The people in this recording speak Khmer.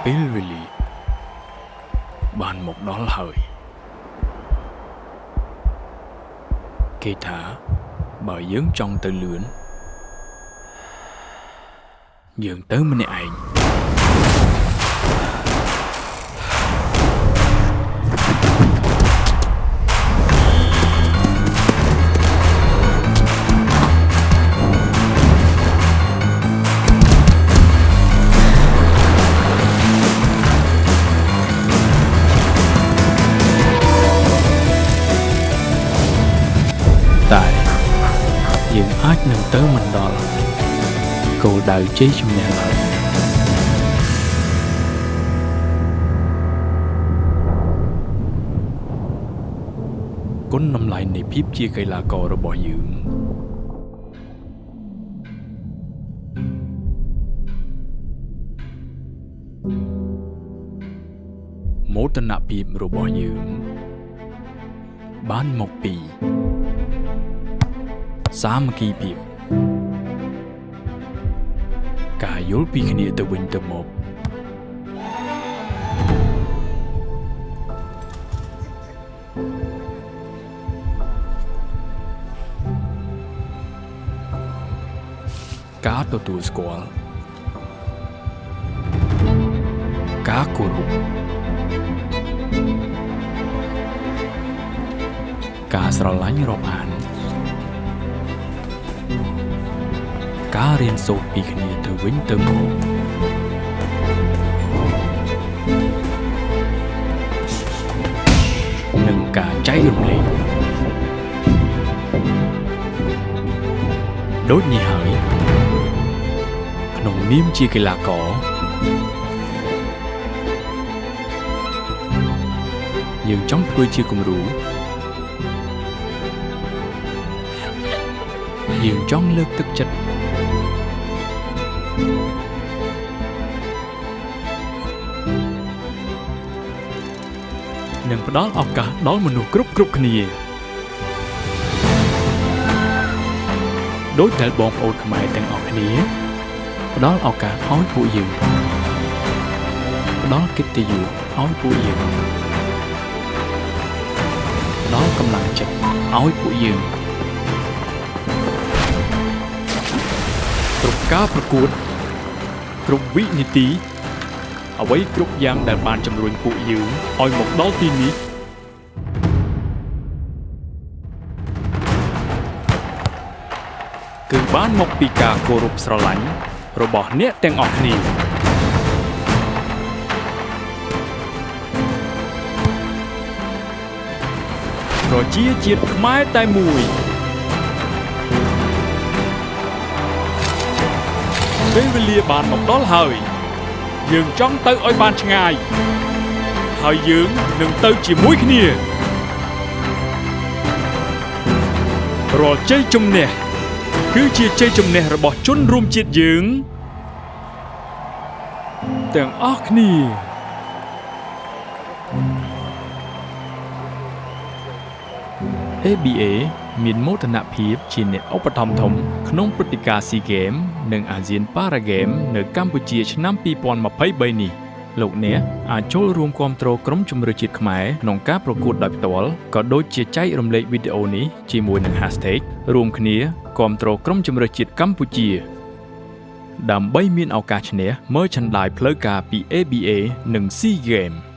ពេលវេលាបានមកដល់ហើយគេថាបើយើងចង់ទៅលឿនយើងទៅម្នាក់ឯងតែយើងអាចនឹងទៅមិនដល់គោលដៅជ័យជំនះឡើយគុណតម្លៃនៃភាពជាកីឡាកររបស់យើងមោទនភាពរបស់យើងបានមកពីសាមគ្គីភាពការយល់ពីគ្នាទៅវិញទៅមកការទទួលស្គាល់ការគោរពការស្រឡាញ់រាប់អានការរៀនសូត្រពីគ្នាទៅវិញទៅមកនិងការចែករំលែកដូចនេះហើយក្នុងនាមជាកីឡាករយើងចង់ធ្វើជាគំរូយើងចង់លើកទឹកចិត្តនិងផ្ដល់ឱកាសដល់មនុស្សគ្រប់គ្នាដោយដែលបងប្អូនខ្មែរទាំងអស់គ្នាផ្ដល់ឱកាសឲ្យពួកយើងផ្ដល់កិត្តិយសឲ្យពួកយើងផ្ដល់កម្លាំងចិត្តឲ្យពួកយើងគ្រប់ការប្រកួតគ្រប់វិនាទីអ្វីគ្រប់យ៉ាងដែលបានជំរុញពួកយើងឲ្យមកដល់ទីនេះគឺបានមកពីការគោរពស្រឡាញ់របស់អ្នកទាំងអស់គ្នាប្រជាជាតិខ្មែរតែមួយពេលវេលាបានមកដល់ហើយយើងចង់ទៅឲ្យបានឆ្ងាយហើយយើងនឹងទៅជាមួយគ្នារាល់ជ័យជំនះគឺជាជ័យជំនះរបស់ជនរួមជាតិយើងទាំងអស់គ្នាABA មានមោទនភាពជាអ្នកឧបត្ថម្ភធំក្នុងព្រឹត្តិការណ៍ SEA Games និង ASEAN Para Games នៅកម្ពុជាឆ្នាំ2023នេះលោកអ្នកអាចចូលរួមគាំទ្រក្រុមជម្រើសជាតិខ្មែរក្នុងការប្រកួតដោយផ្ទាល់ក៏ដូចជាចែករំលែកវីដេអូនេះជាមួយនឹង hashtag រួមគ្នាគាំទ្រក្រុមជម្រើសជាតិកម្ពុជាដើម្បីមានឱកាសឈ្នះ merchandise ផ្លូវការពី ABA និង SEA Games